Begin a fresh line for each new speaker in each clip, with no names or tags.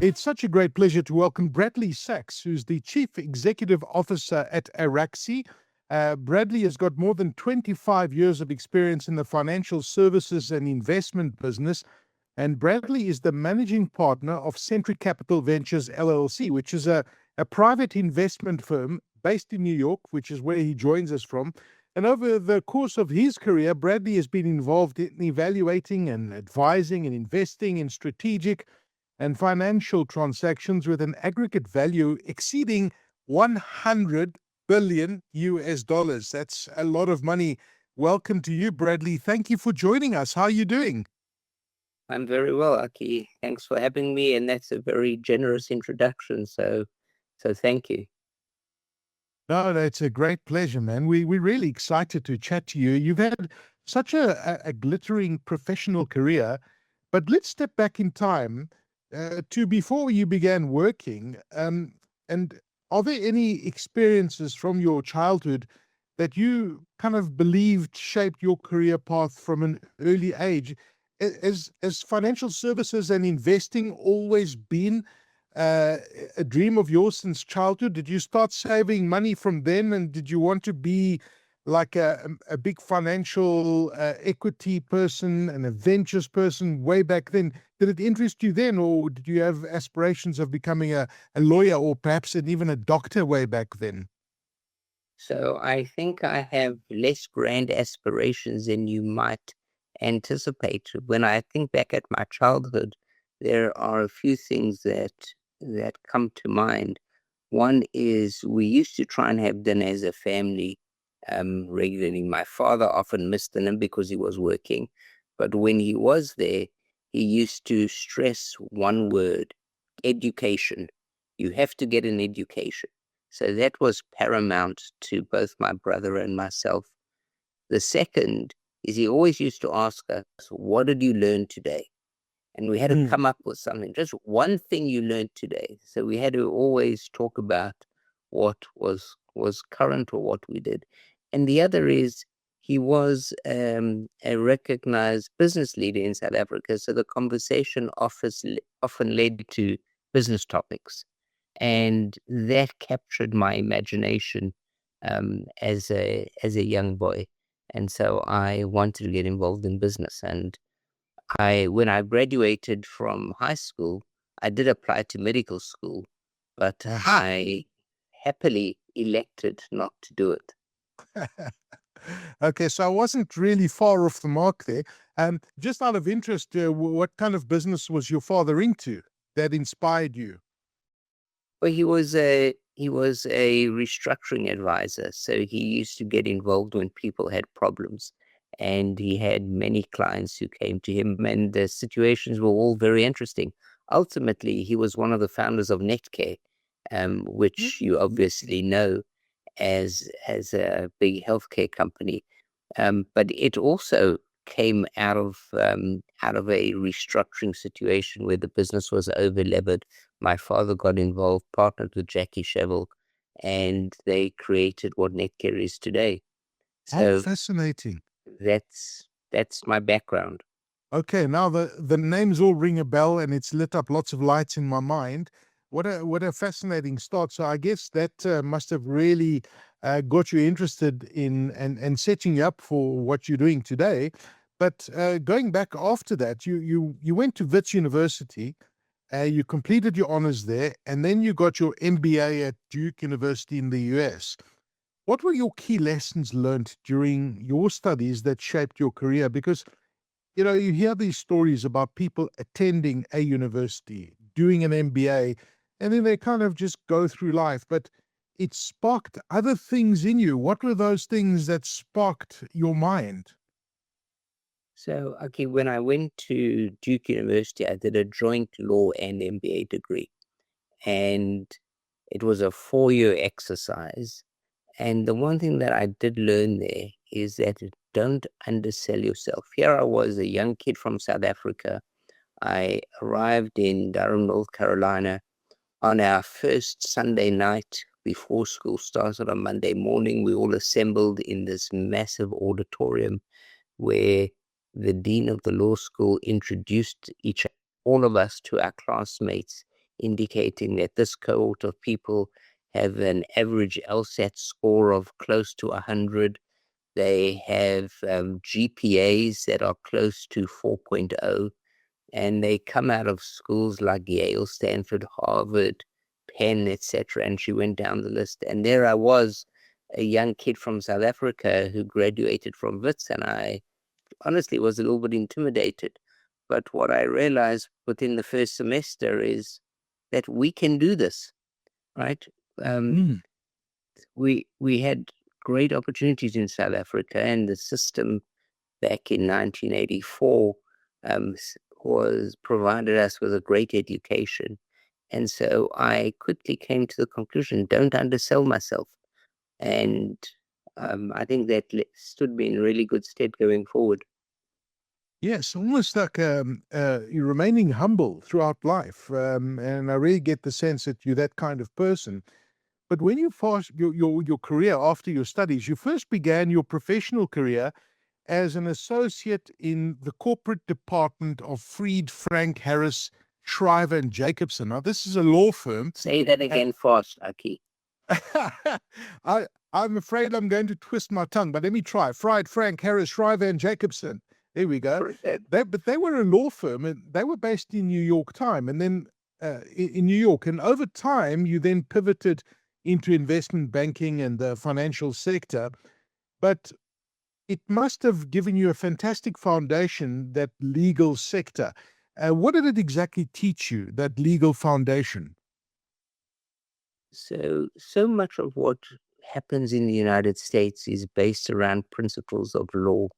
It's such a great pleasure to welcome Bradley Sachs, who's the Chief Executive Officer at Araxi. Bradley has got more than 25 years of experience in the financial services and investment business. And Bradley is the managing partner of Centric Capital Ventures LLC, which is a private investment firm based in New York, which is where he joins us from. And over the course of his career, Bradley has been involved in evaluating and advising and investing in strategic and financial transactions with an aggregate value exceeding 100 billion US dollars. That's a lot of money. Welcome to you, Bradley. Thank you for joining us. How are you doing?
I'm very well, Aki. Thanks for having me, and that's a very generous introduction. So thank you.
No, it's a great pleasure, man. We're really excited to chat to you. You've had such a glittering professional career, but let's step back in time to before you began working. And are there any experiences from your childhood that you kind of believed shaped your career path from an early age? Has financial services and investing always been a dream of yours since childhood? Did you start saving money from then, and did you want to be like a big financial equity person and a ventures person way back then? Did it interest you then, or did you have aspirations of becoming a lawyer or perhaps even a doctor way back then?
So I think I have less grand aspirations than you might anticipate. When I think back at my childhood, there are a few things that come to mind. One is we used to try and have dinner as a family regularly. My father often missed dinner because he was working, but when he was there, he used to stress one word: education. You have to get an education. So that was paramount to both my brother and myself. The second is he always used to ask us, "What did you learn today?" And we had to come up with something, just one thing you learned today. So we had to always talk about what was current or what we did. And the other is he was a recognized business leader in South Africa. So the conversation often led to business topics. And that captured my imagination as a young boy. And so I wanted to get involved in business. And when I graduated from high school, I did apply to medical school, but I happily elected not to do it.
Okay, so I wasn't really far off the mark there. Just out of interest, what kind of business was your father into that inspired you?
Well, he was a restructuring advisor, so he used to get involved when people had problems, and he had many clients who came to him, and the situations were all very interesting. Ultimately, he was one of the founders of Netcare, which you obviously know as a big healthcare company, but it also came out of a restructuring situation where the business was over-levered. My father got involved, partnered with Jackie Cheval, and they created what Netcare is today.
How
So
fascinating.
that's my background.
Okay, now the names all ring a bell, and it's lit up lots of lights in my mind. What a fascinating start. So I guess that must have really got you interested in and setting you up for what you're doing today. But going back after that, you went to Wits University, you completed your honors there, and then you got your MBA at Duke University in the US. What were your key lessons learned during your studies that shaped your career? Because you hear these stories about people attending a university, doing an MBA, and then they kind of just go through life. But it sparked other things in you. What were those things that sparked your mind?
So, okay, when I went to Duke University, I did a joint law and MBA degree, and it was a 4-year exercise. And the one thing that I did learn there is that don't undersell yourself. Here I was, a young kid from South Africa. I arrived in Durham, North Carolina on our first Sunday night before school started on Monday morning. We all assembled in this massive auditorium where the dean of the law school introduced all of us to our classmates indicating that this cohort of people have an average LSAT score of close to 100. They have GPAs that are close to 4.0, and they come out of schools like Yale, Stanford, Harvard, Penn, etc. And she went down the list. And there I was, a young kid from South Africa who graduated from Wits, and I honestly was a little bit intimidated. But what I realized within the first semester is that we can do this, right? We had great opportunities in South Africa, and the system back in 1984 was provided us with a great education. And so I quickly came to the conclusion, don't undersell myself. And I think that stood me in really good stead going forward.
Yes, almost like you're remaining humble throughout life. And I really get the sense that you're that kind of person. But when you fast your career after your studies, you first began your professional career as an associate in the corporate department of Fried, Frank, Harris, Shriver and Jacobson. Now, this is a law firm.
Say that again fast, Aki.
I'm afraid I'm going to twist my tongue, but let me try. Fried, Frank, Harris, Shriver and Jacobson. There we go. But they were a law firm, and they were based in New York time, and then in New York. And over time, you then pivoted into investment banking and the financial sector. But it must have given you a fantastic foundation, that legal sector. What did it exactly teach you, that legal foundation?
So much of what happens in the United States is based around principles of law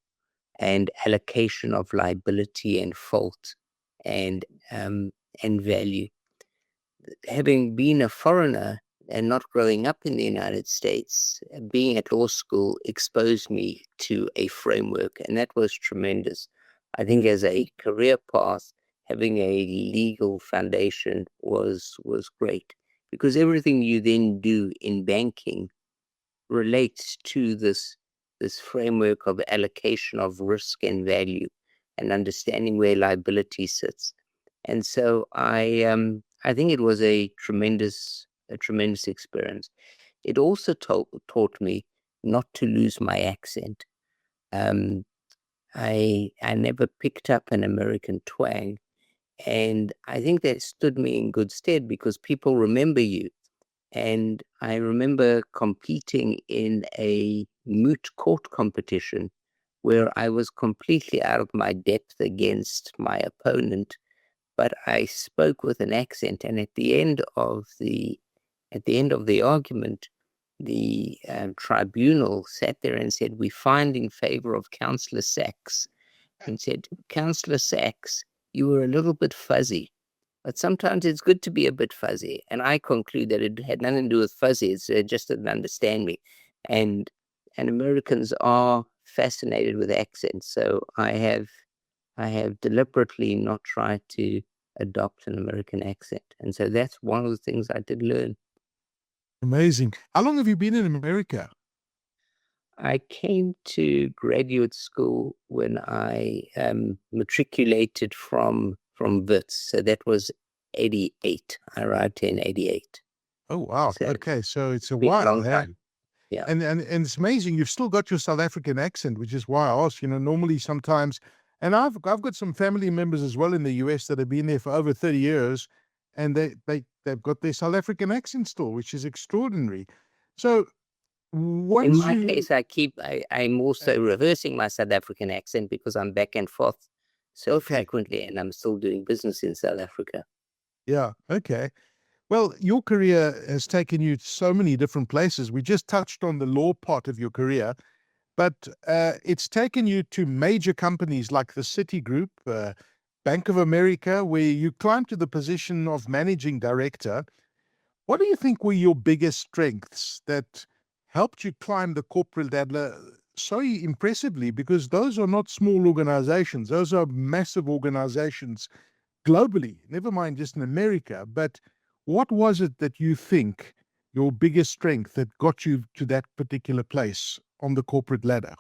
and allocation of liability and fault and value. Having been a foreigner and not growing up in the United States, being at law school exposed me to a framework, and that was tremendous. I think as a career path, having a legal foundation was great, because everything you then do in banking relates to this framework of allocation of risk and value and understanding where liability sits. And so I think it was a tremendous experience. It also taught me not to lose my accent. I never picked up an American twang, and I think that stood me in good stead because people remember you. And I remember competing in a moot court competition where I was completely out of my depth against my opponent, but I spoke with an accent. And at the end of the argument, the tribunal sat there and said, "We find in favor of Councillor Sachs," and said, "Councillor Sachs, you were a little bit fuzzy. But sometimes it's good to be a bit fuzzy." And I conclude that it had nothing to do with fuzzy. It's just didn't understand me. And Americans are fascinated with accents. So I have deliberately not tried to adopt an American accent. And so that's one of the things I did learn.
Amazing. How long have you been in America?
I came to graduate school when I matriculated from Wits. So that was 88. I arrived here in 88.
Oh, wow.
So
Okay, so it's a
been a
while.
long time. Yeah.
And it's amazing. You've still got your South African accent, which is why I asked. Normally sometimes, and I've got some family members as well in the US that have been there for over 30 years, and they've got their South African accent still, which is extraordinary. So
In
once
my
you
case, I'm also reversing my South African accent because I'm back and forth so frequently, and I'm still doing business in South Africa.
Yeah, okay. Well, your career has taken you to so many different places. We just touched on the law part of your career, but it's taken you to major companies like the Citigroup, Bank of America, where you climbed to the position of managing director. What do you think were your biggest strengths that helped you climb the corporate ladder so impressively? Because those are not small organizations. Those are massive organizations globally, never mind just in America. But what was it that you think your biggest strength that got you to that particular place on the corporate ladder?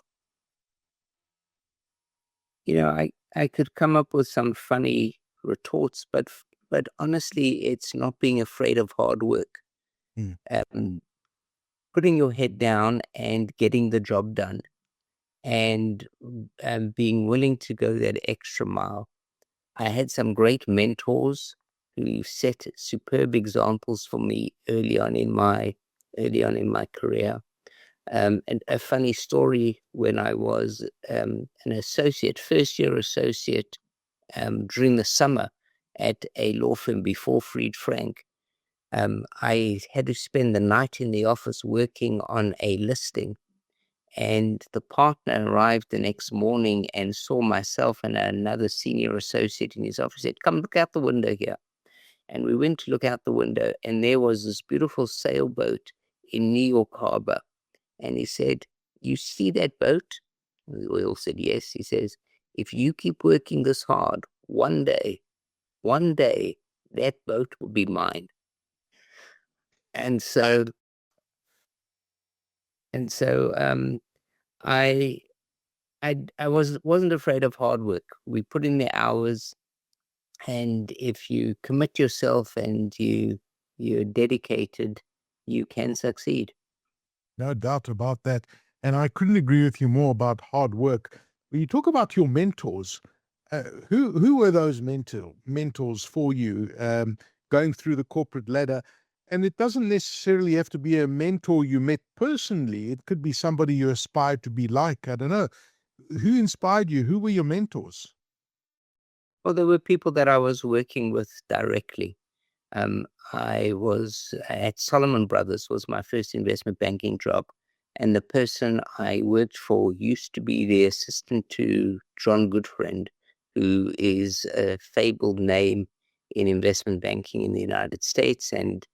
I could come up with some funny retorts, but but honestly, it's not being afraid of hard work.
Mm.
Putting your head down and getting the job done, and being willing to go that extra mile. I had some great mentors who set superb examples for me early on in my career. And a funny story: when I was an associate, first year associate, during the summer at a law firm before Fried Frank, I had to spend the night in the office working on a listing. And the partner arrived the next morning and saw myself and another senior associate in his office. Said, "Come look out the window here." And we went to look out the window, and there was this beautiful sailboat in New York Harbor. And he said, "You see that boat?" We all said yes. He says, "If you keep working this hard, one day, that boat will be mine." And so, I wasn't afraid of hard work. We put in the hours, and if you commit yourself and you're dedicated, you can succeed.
No doubt about that. And I couldn't agree with you more about hard work. When you talk about your mentors, who were those mentors for you going through the corporate ladder? And it doesn't necessarily have to be a mentor you met personally. It could be somebody you aspired to be like. I don't know. Who inspired you? Who were your mentors?
Well, there were people that I was working with directly. Um, I was at Solomon Brothers, was my first investment banking job. And the person I worked for used to be the assistant to John Goodfriend, who is a fabled name in investment banking in the United States. And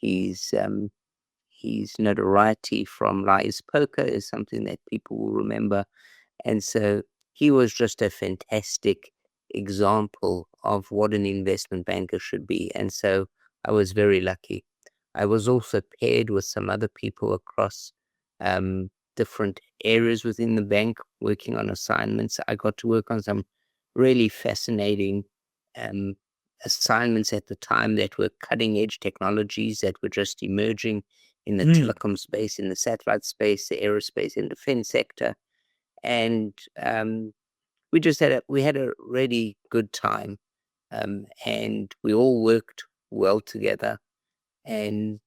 he's his notoriety from Lies Poker is something that people will remember. And so he was just a fantastic example of what an investment banker should be. And so I was very lucky. I was also paired with some other people across different areas within the bank working on assignments. I got to work on some really fascinating um, assignments at the time that were cutting edge technologies that were just emerging in the telecom space, in the satellite space, the aerospace and defense sector. And we had a really good time, and we all worked well together. And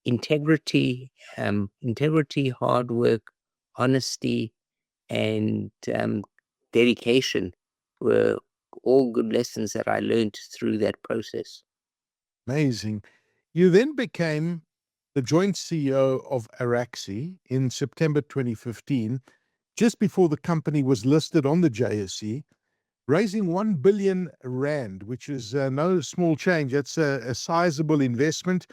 integrity, hard work, honesty, and dedication were all good lessons that I learned through that process.
Amazing. You then became the joint CEO of Araxi in September 2015, just before the company was listed on the JSE, raising 1 billion rand, which is no small change. That's a sizable investment.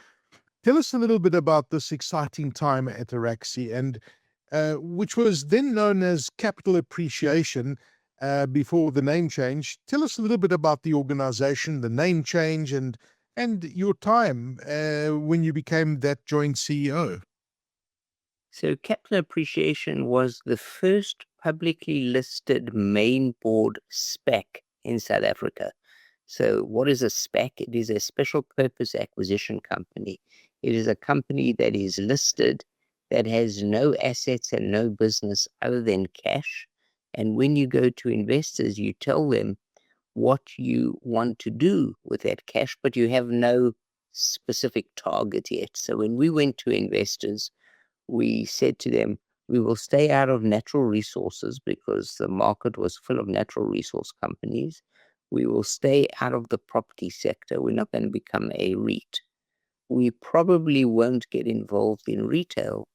Tell us a little bit about this exciting time at Araxi, and which was then known as Capital Appreciation before the name change. Tell us a little bit about the organization, the name change, and your time when you became that joint CEO.
So Capital Appreciation was the first publicly listed main board SPAC in South Africa. So what is a SPAC? It is a special purpose acquisition company. It is a company that is listed, that has no assets and no business other than cash. And when you go to investors, you tell them what you want to do with that cash, but you have no specific target yet. So when we went to investors, we said to them, we will stay out of natural resources because the market was full of natural resource companies. We will stay out of the property sector. We're not going to become a REIT. We probably won't get involved in retail,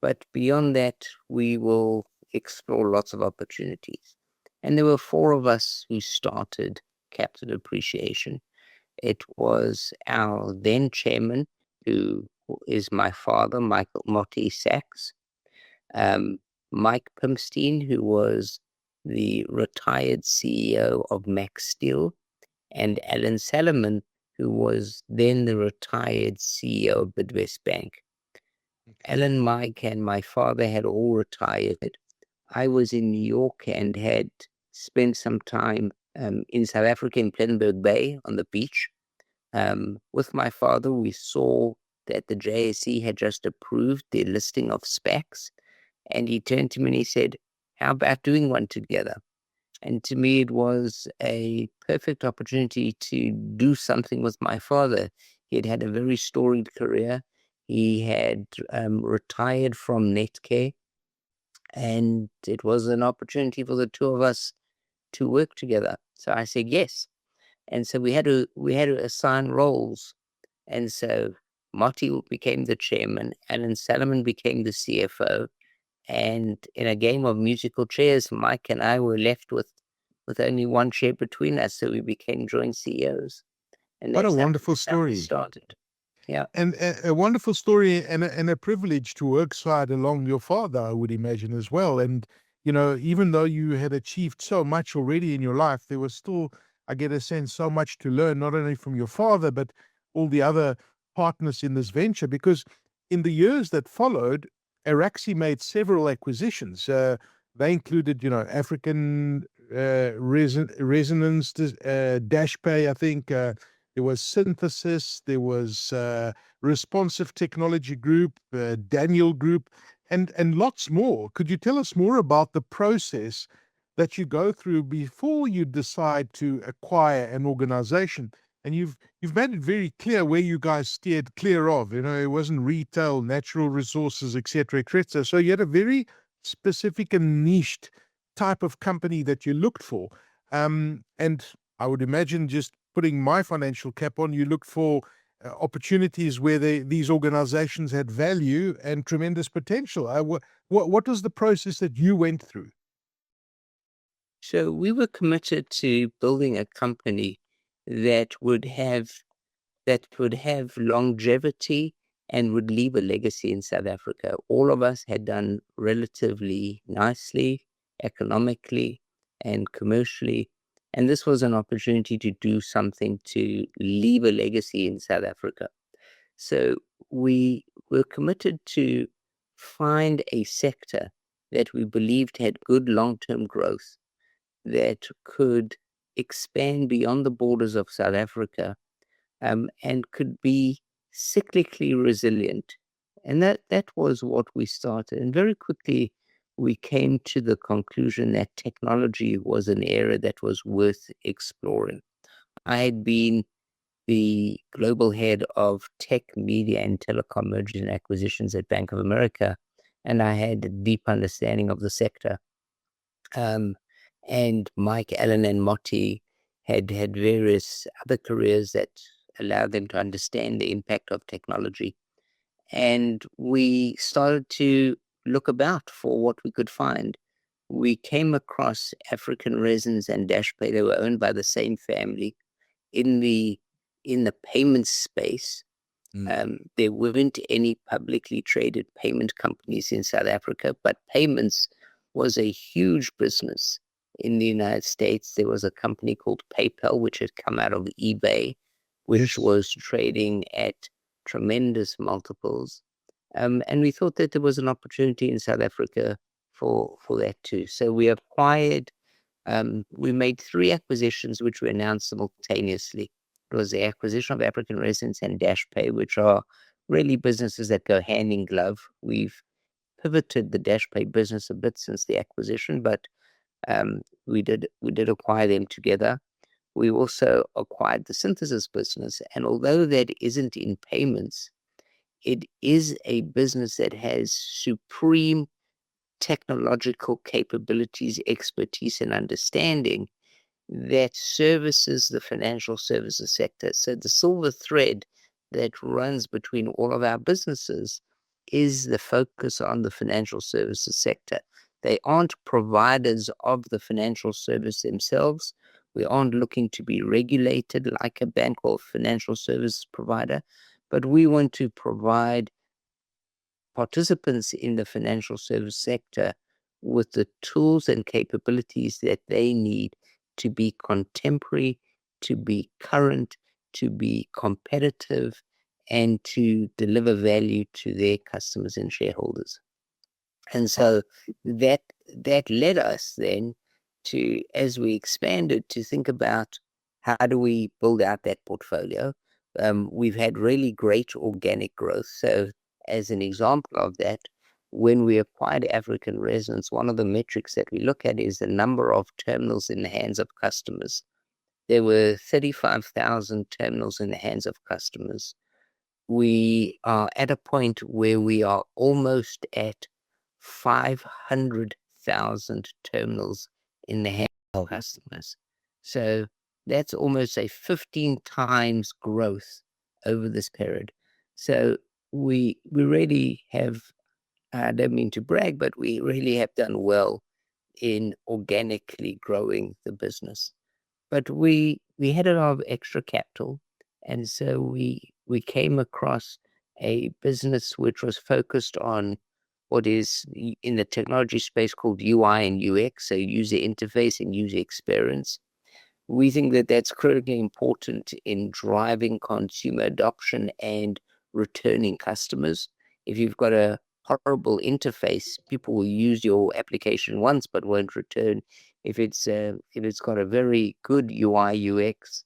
but beyond that, we will explore lots of opportunities. And there were four of us who started Capital Appreciation. It was our then chairman, who is my father, Michael Motti Sachs, Mike Pimstein, who was the retired CEO of Max Steel, and Alan Salomon, who was then the retired CEO of Bidvest Bank. Alan, Mike, and my father had all retired. I was in New York and had spent some time in South Africa, in Plettenberg Bay on the beach. With my father, we saw that the JSE had just approved the listing of SPACs, and he turned to me and he said, "How about doing one together?" And to me, it was a perfect opportunity to do something with my father. He had had a very storied career. He had retired from Netcare, and it was an opportunity for the two of us to work together. So I said yes. And so we had to assign roles. And so Marty became the chairman, Alan Salomon became the CFO. And in a game of musical chairs, Mike and I were left with only one chair between us. So we became joint CEOs. And
What a
that's
wonderful
how we
story.
started. Yeah.
And a wonderful story and a privilege to work side along your father, I would imagine, as well. And, you know, even though you had achieved so much already in your life, there was still, I get a sense, so much to learn, not only from your father, but all the other partners in this venture. Because in the years that followed, Araxi made several acquisitions. They included, you know, African Resonance, DashPay, I think. There was Synthesis, there was Responsive Technology Group, Daniel Group, and lots more. Could you tell us more about the process that you go through before you decide to acquire an organization? And you've made it very clear where you guys steered clear of. You know, it wasn't retail, natural resources, etc., etc. So you had a very specific and niched type of company that you looked for. And I would imagine, just putting my financial cap on, you looked for opportunities where these organizations had value and tremendous potential. What was the process that you went through?
So we were committed to building a company that would have longevity and would leave a legacy in South Africa. All of us had done relatively nicely, economically and commercially, and this was an opportunity to do something to leave a legacy in South Africa. So we were committed to find a sector that we believed had good long-term growth, that could expand beyond the borders of South Africa, and could be cyclically resilient. And that was what we started. And very quickly, we came to the conclusion that technology was an area that was worth exploring. I had been the global head of tech, media, and telecom mergers and acquisitions at Bank of America, and I had a deep understanding of the sector. And Mike, Allen, and Motti had various other careers that allowed them to understand the impact of technology. And we started to look about for what we could find. We came across African Resins and DashPay. They were owned by the same family in the payment space. There weren't any publicly traded payment companies in South Africa, but payments was a huge business in the United States. There was a company called PayPal, which had come out of eBay, which was trading at tremendous multiples. And we thought that there was an opportunity in South Africa for that too. So we made 3 acquisitions, which we announced simultaneously. It was the acquisition of African Resonance and DashPay, which are really businesses that go hand in glove. We've pivoted the DashPay business a bit since the acquisition, but we did acquire them together. We also acquired the Synthesis business, and although that isn't in payments, it is a business that has supreme technological capabilities, expertise, and understanding that services the financial services sector. So the silver thread that runs between all of our businesses is the focus on the financial services sector. They aren't providers of the financial service themselves. We aren't looking to be regulated like a bank or financial service provider, but we want to provide participants in the financial service sector with the tools and capabilities that they need to be contemporary, to be current, to be competitive, and to deliver value to their customers and shareholders. And so that led us then as we expanded, to think about how do we build out that portfolio. We've had really great organic growth. So as an example of that, when we acquired African Resonance, one of the metrics that we look at is the number of terminals in the hands of customers. There were 35,000 terminals in the hands of customers. We are at a point where we are almost at 500,000 terminals in the hands of customers. So that's almost a 15 times growth over this period. So we really have, I don't mean to brag, but we really have done well in organically growing the business. But we had a lot of extra capital, and so we came across a business which was focused on what is in the technology space called UI and UX, so user interface and user experience. We think that that's critically important in driving consumer adoption and returning customers. If you've got a horrible interface, people will use your application once but won't return. If it's got a very good UI UX,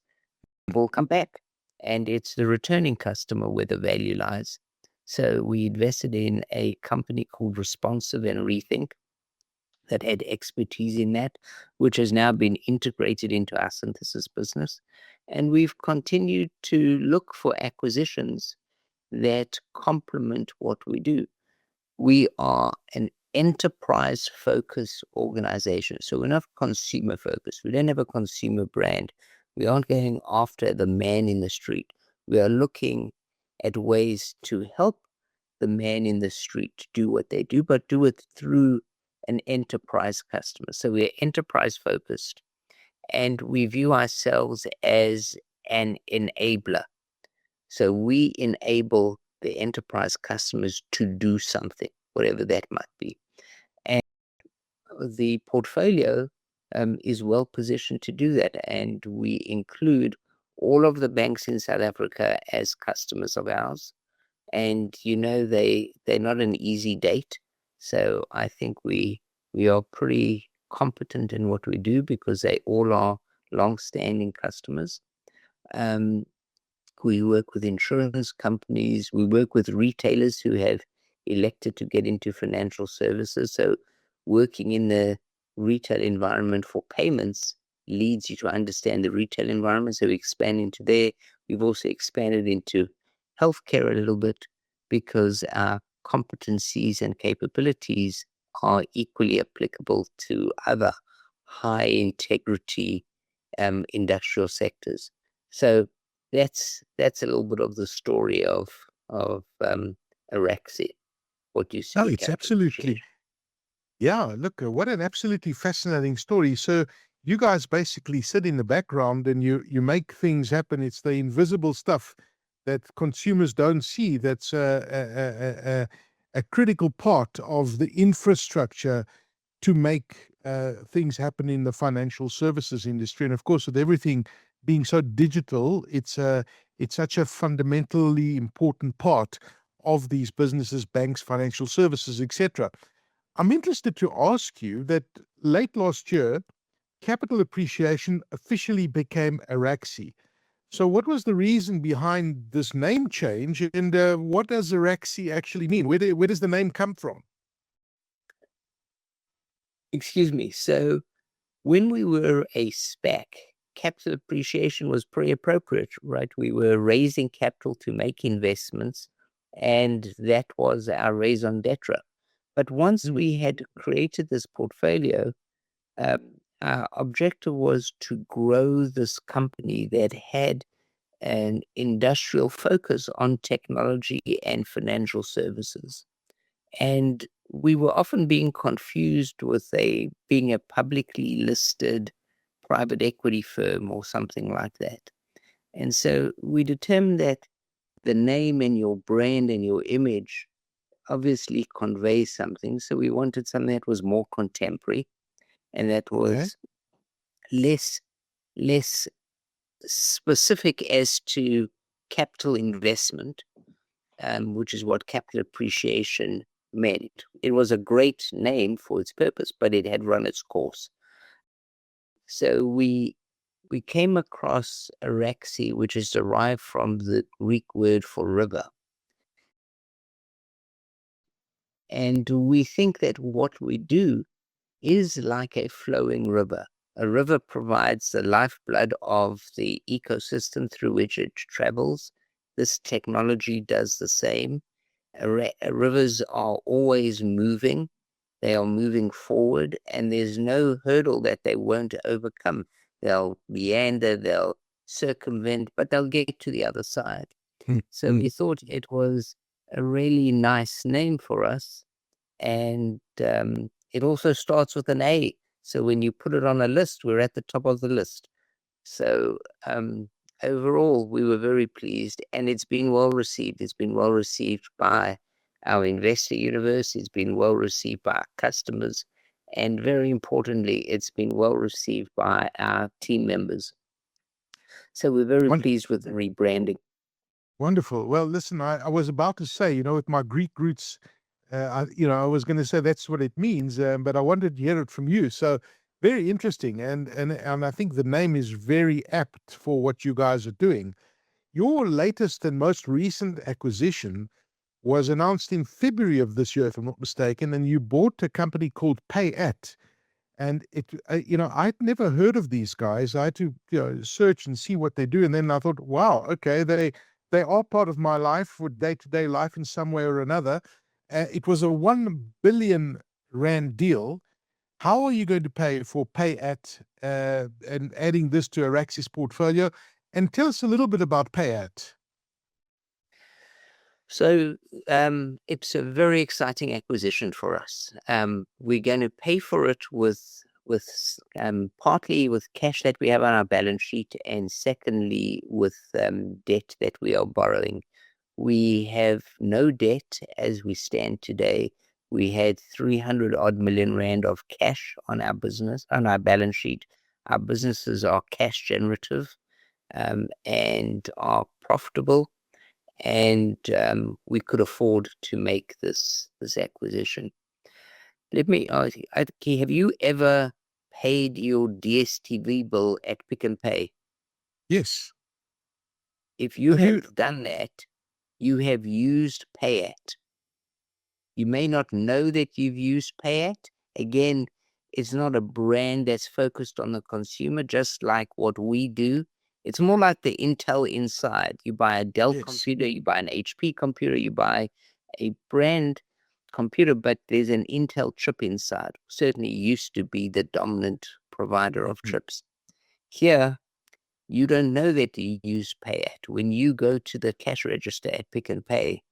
will come back, and it's the returning customer where the value lies. So we invested in a company called Responsive and Rethink that had expertise in that, which has now been integrated into our synthesis business. And we've continued to look for acquisitions that complement what we do. We are an enterprise-focused organization. So we're not consumer-focused. We don't have a consumer brand. We aren't going after the man in the street. We are looking at ways to help the man in the street to do what they do, but do it through an enterprise customer. So we're enterprise-focused, and we view ourselves as an enabler. So we enable the enterprise customers to do something, whatever that might be. And the portfolio is well positioned to do that. And we include all of the banks in South Africa as customers of ours. And, they're not an easy date. So I think we are pretty competent in what we do because they all are long-standing customers. We work with insurance companies. We work with retailers who have elected to get into financial services. So working in the retail environment for payments leads you to understand the retail environment. So we expand into there. We've also expanded into healthcare a little bit because our competencies and capabilities are equally applicable to other high integrity industrial sectors. So that's a little bit of the story of Araxi. What you see?
No, it's absolutely. Yeah, look, what an absolutely fascinating story. So you guys basically sit in the background and you make things happen. It's the invisible stuff that consumers don't see. That's a critical part of the infrastructure to make things happen in the financial services industry. And of course, with everything being so digital, it's such a fundamentally important part of these businesses, banks, financial services, etc. I'm interested to ask you that late last year, Capital Appreciation officially became Araxi. So what was the reason behind this name change, and what does Araxi actually mean? Where does the name come from?
Excuse me. So when we were a SPAC, Capital Appreciation was pretty appropriate, right? We were raising capital to make investments, and that was our raison d'etre. But once we had created this portfolio, our objective was to grow this company that had an industrial focus on technology and financial services. And we were often being confused with being a publicly listed private equity firm or something like that. And so we determined that the name and your brand and your image obviously conveys something. So we wanted something that was more contemporary and that was less specific as to capital investment, which is what Capital Appreciation meant. It was a great name for its purpose, but it had run its course. So we came across Araxi, which is derived from the Greek word for river. And we think that what we do is like a flowing river. A river provides the lifeblood of the ecosystem through which it travels. This technology does the same. Rivers are always moving. They are moving forward, and there's no hurdle that they won't overcome. They'll meander, they'll circumvent, but they'll get to the other side. So we thought it was a really nice name for us. And it also starts with an A. So when you put it on a list, we're at the top of the list. So overall, we were very pleased, and it's been well received. It's been well received by our investor universe. It's been well received by our customers. And very importantly, it's been well received by our team members. So we're very pleased with the rebranding.
Wonderful. Well, listen, I was about to say, with my Greek roots, I was going to say that's what it means, but I wanted to hear it from you. So very interesting, and I think the name is very apt for what you guys are doing. Your latest and most recent acquisition was announced in February of this year, if I'm not mistaken, and you bought a company called Payat. And I'd never heard of these guys. I had to, search and see what they do. And then I thought, wow, okay, they are part of my life, for day-to-day life in some way or another. It was a 1 billion rand deal. How are you going to pay for Payat and adding this to Araxi's portfolio? And tell us a little bit about Payat.
So it's a very exciting acquisition for us. We're going to pay for it with partly with cash that we have on our balance sheet, and secondly with debt that we are borrowing. We have no debt as we stand today. We had 300 odd million rand of cash on our balance sheet. Our businesses are cash generative and are profitable. And we could afford to make this acquisition. Let me ask you, Aki, have you ever paid your DSTV bill at Pick n Pay?
Yes.
If you have done that, you have used Payat. You may not know that you've used Payat. Again, it's not a brand that's focused on the consumer, just like what we do. It's more like the Intel Inside. You buy a Dell computer, you buy an HP computer, you buy a brand computer, but there's an Intel chip inside. Certainly used to be the dominant provider of chips. Here, you don't know that you use Payat. When you go to the cash register at Pick n Pay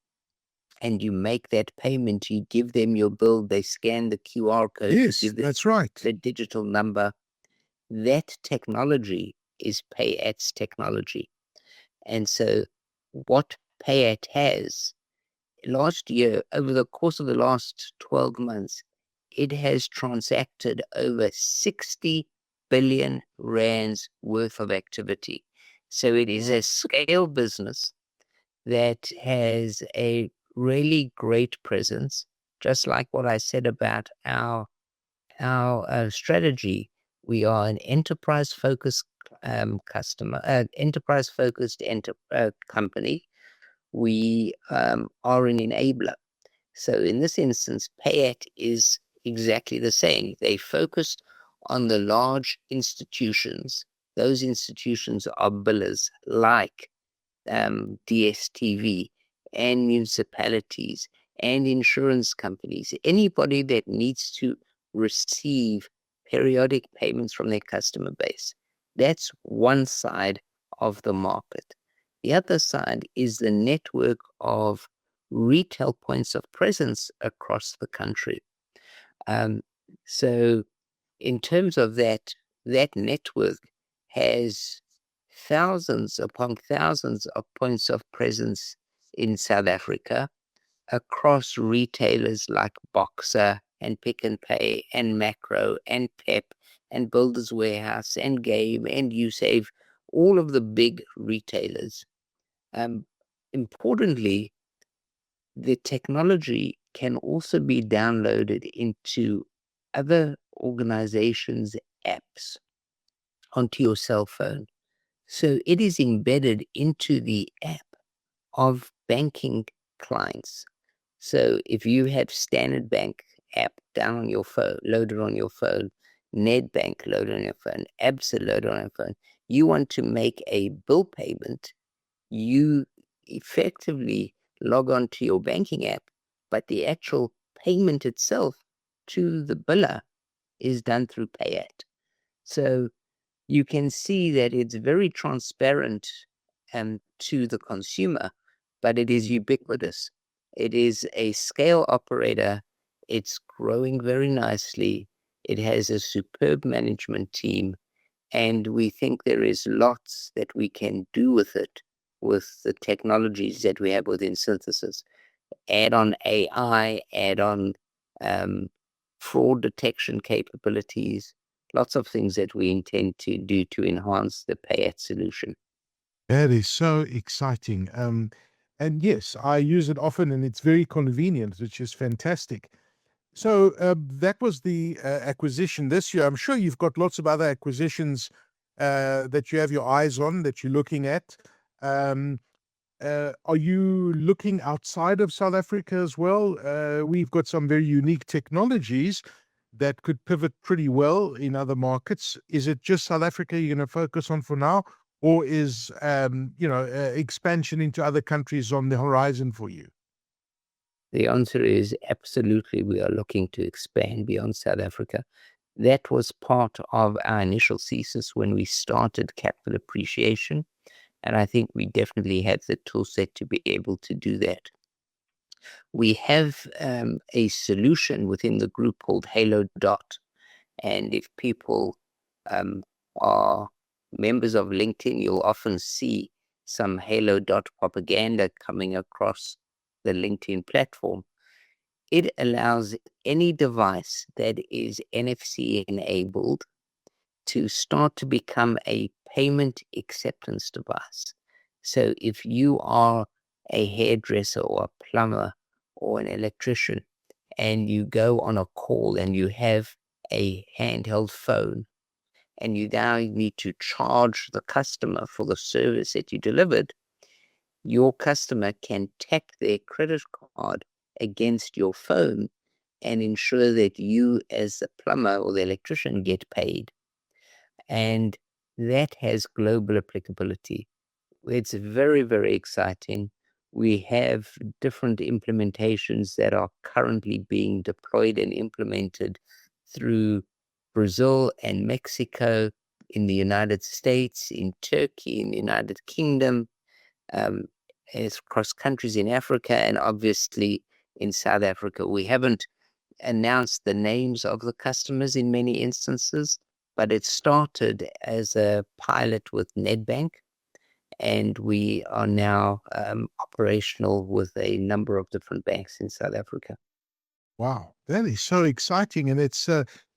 and you make that payment, you give them your bill, they scan the QR code.
Yes, that's right.
The digital number. That technology is Payat's technology. And so what Payat has, last year, over the course of the last 12 months, it has transacted over 60 billion rands worth of activity. So it is a scale business that has a really great presence, just like what I said about our strategy. We are an enterprise-focused enterprise-focused company. We are an enabler. So in this instance, Payat is exactly the same. They focused on the large institutions. Those institutions are billers like DSTV and municipalities and insurance companies. Anybody that needs to receive periodic payments from their customer base. That's one side of the market. The other side is the network of retail points of presence across the country. So in terms of that network has thousands upon thousands of points of presence in South Africa across retailers like Boxer and Pick n Pay and Macro and Pep and Builders Warehouse and Game and Usave, all of the big retailers. Importantly, the technology can also be downloaded into other organizations' apps. onto your cell phone. So it is embedded into the app of banking clients. So if you have Standard Bank app down on your phone, loaded on your phone, Nedbank loaded on your phone, Absa loaded on your phone, you want to make a bill payment, you effectively log on to your banking app, but the actual payment itself to the biller is done through Payat. So you can see that it's very transparent to the consumer, but it is ubiquitous. It is a scale operator. It's growing very nicely. It has a superb management team, and we think there is lots that we can do with it, with the technologies that we have within Synthesis. Add on AI, add on fraud detection capabilities, lots of things that we intend to do to enhance the Payat solution.
That is so exciting. And yes, I use it often and it's very convenient, which is fantastic. So that was the acquisition this year. I'm sure you've got lots of other acquisitions that you have your eyes on, that you're looking at. Um, are you looking outside of South Africa as well? We've got some very unique technologies that could pivot pretty well in other markets. Is it just South Africa you're going to focus on for now, or is expansion into other countries on the horizon for you?
The answer is absolutely. We are looking to expand beyond South Africa. That was part of our initial thesis when we started capital appreciation. And I think we definitely have the tool set to be able to do that. We have a solution within the group called Halo Dot. And if people are members of LinkedIn, you'll often see some Halo Dot propaganda coming across the LinkedIn platform. It allows any device that is NFC enabled to start to become a payment acceptance device. So if you are a hairdresser or a plumber or an electrician and you go on a call and you have a handheld phone and you now need to charge the customer for the service that you delivered, your customer can tap their credit card against your phone and ensure that you as the plumber or the electrician get paid. And that has global applicability. It's very, very exciting. We have different implementations that are currently being deployed and implemented through Brazil and Mexico, in the United States, in Turkey, in the United Kingdom, across countries in Africa, and obviously in South Africa. We haven't announced the names of the customers in many instances, but it started as a pilot with Nedbank, and we are now operational with a number of different banks in South Africa.
Wow, that is so exciting, and it's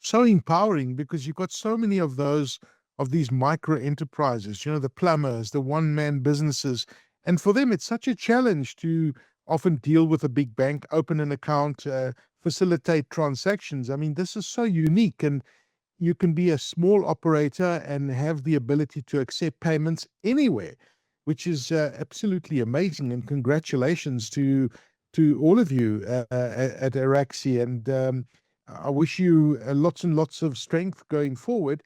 so empowering because you've got so many of these micro enterprises. You know, the plumbers, the one-man businesses, and for them, it's such a challenge to often deal with a big bank, open an account, facilitate transactions. I mean, this is so unique, and you can be a small operator and have the ability to accept payments anywhere, which is absolutely amazing. And congratulations to all of you at Araxi. And I wish you lots and lots of strength going forward.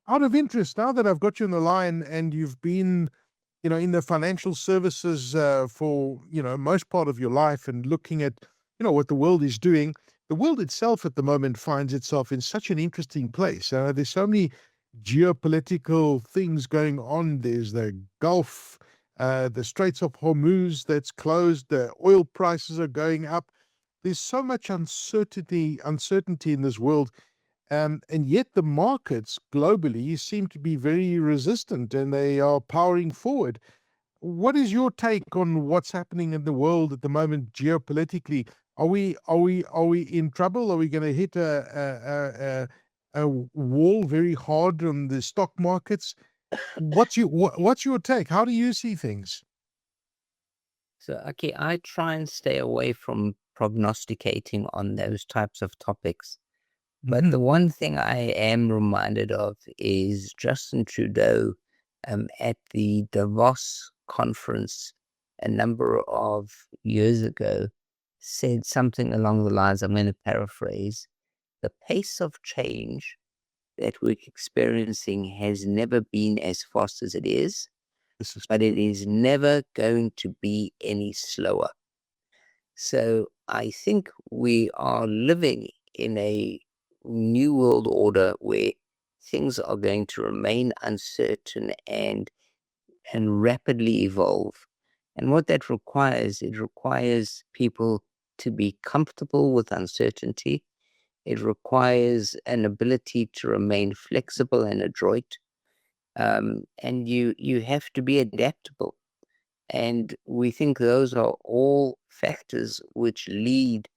Out of interest, now that I've got you on the line and you've been, in the financial services for, most part of your life and looking at, what the world is doing, the world itself at the moment finds itself in such an interesting place. There's so many geopolitical things going on. There's the Gulf, the Straits of Hormuz that's closed. The oil prices are going up. There's so much uncertainty in this world. And yet the markets globally seem to be very resistant and they are powering forward. What is your take on what's happening in the world at the moment geopolitically? Are we in trouble? Are we going to hit a wall very hard on the stock markets? What's your take? How do you see things?
So, Aki, I try and stay away from prognosticating on those types of topics. But the one thing I am reminded of is Justin Trudeau at the Davos conference a number of years ago said something along the lines, I'm going to paraphrase, the pace of change that we're experiencing has never been as fast as it is, but it is never going to be any slower. So I think we are living in a new world order where things are going to remain uncertain and rapidly evolve. And what that requires, it requires people to be comfortable with uncertainty. It requires an ability to remain flexible and adroit. And you have to be adaptable. And we think those are all factors which lead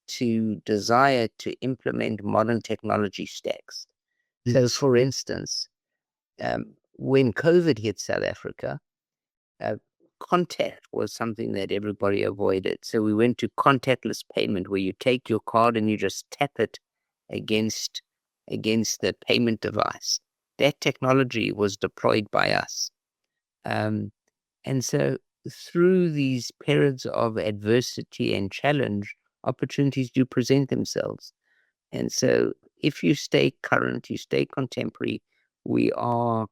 to desire to implement modern technology stacks. Yes. So, for instance, when COVID hit South Africa, contact was something that everybody avoided. So we went to contactless payment, where you take your card and you just tap it against the payment device. That technology was deployed by us. And so through these periods of adversity and challenge, opportunities do present themselves. And so if you stay current, you stay contemporary, we are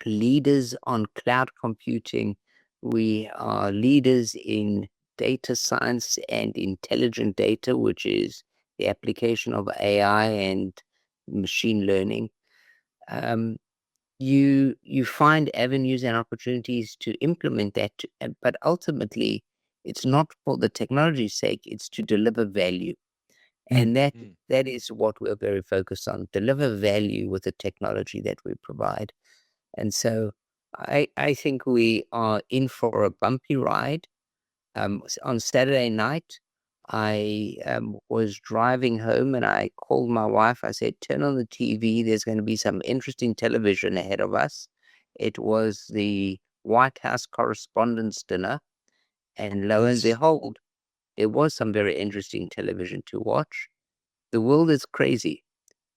leaders on cloud computing. We are leaders in data science and intelligent data, which is the application of AI and machine learning. You find avenues and opportunities to implement that, but ultimately, it's not for the technology's sake, it's to deliver value. And that is what we're very focused on, deliver value with the technology that we provide. And so I think we are in for a bumpy ride. On Saturday night, I was driving home and I called my wife. I said, turn on the TV. There's going to be some interesting television ahead of us. It was the White House Correspondents' Dinner. And lo and behold, it was some very interesting television to watch. The world is crazy.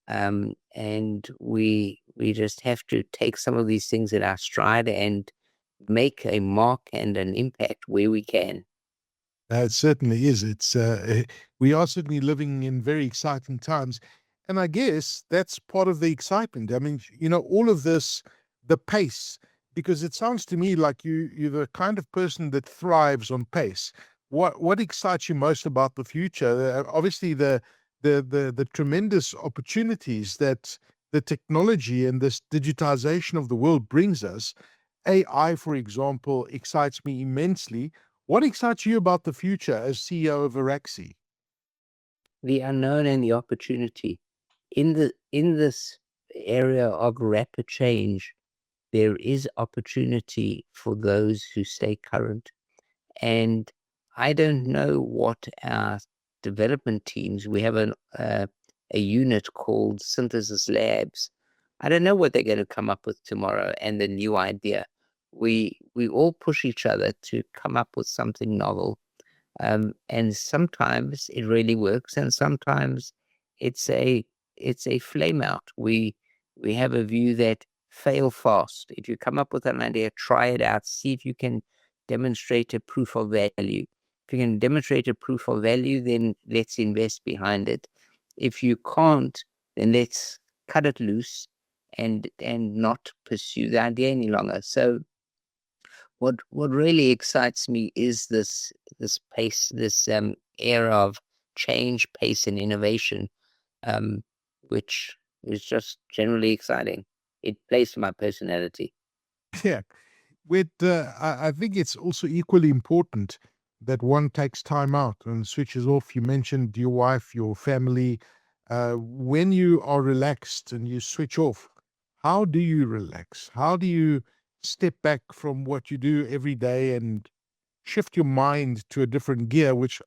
And we just have to take some of these things in our stride and make a mark and an impact where we can.
It certainly is. We are certainly living in very exciting times. And I guess that's part of the excitement. I mean, all of this, the pace, because it sounds to me like you're the kind of person that thrives on pace. What excites you most about the future? Obviously, the tremendous opportunities that the technology and this digitization of the world brings us. AI, for example, excites me immensely. What excites you about the future as CEO of Araxi?
The unknown and the opportunity. In this area of rapid change, there is opportunity for those who stay current. And I don't know what our development teams, we have a unit called Synthesis Labs. I don't know what they're going to come up with tomorrow and the new idea. We all push each other to come up with something novel. And sometimes it really works, and sometimes it's a flame out. We have a view that fail fast. If you come up with an idea, try it out, see if you can demonstrate a proof of value. If you can demonstrate a proof of value, then let's invest behind it. If you can't, then let's cut it loose and not pursue the idea any longer. So what really excites me is this pace, this era of change, pace, and innovation, which is just generally exciting. It plays to my personality.
Yeah. I think it's also equally important that one takes time out and switches off. You mentioned your wife, your family. When you are relaxed and you switch off, how do you relax? How do you step back from what you do every day and shift your mind to a different gear, which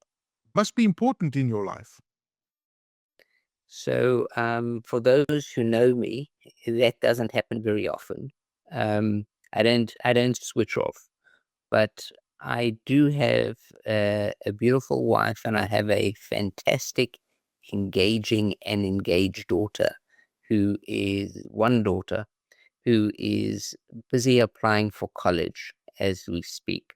must be important in your life?
So, for those who know me, that doesn't happen very often. I don't switch off, but I do have a beautiful wife, and I have a fantastic engaging and engaged daughter who is busy applying for college as we speak.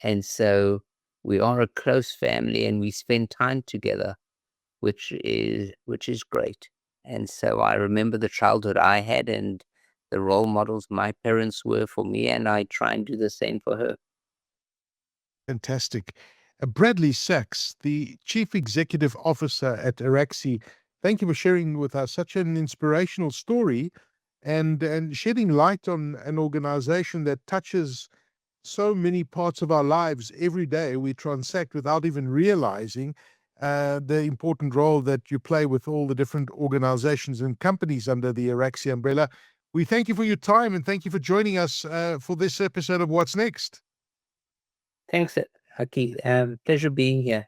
And so we are a close family and we spend time together, which is great. And so I remember the childhood I had and the role models my parents were for me, and I try and do the same for her.
Fantastic. Bradley Sachs, the Chief Executive Officer at Araxi, thank you for sharing with us such an inspirational story and shedding light on an organization that touches so many parts of our lives every day. We transact without even realizing the important role that you play with all the different organizations and companies under the Araxi umbrella. We thank you for your time and thank you for joining us for this episode of What's Next.
Thanks, Aki. Pleasure being here.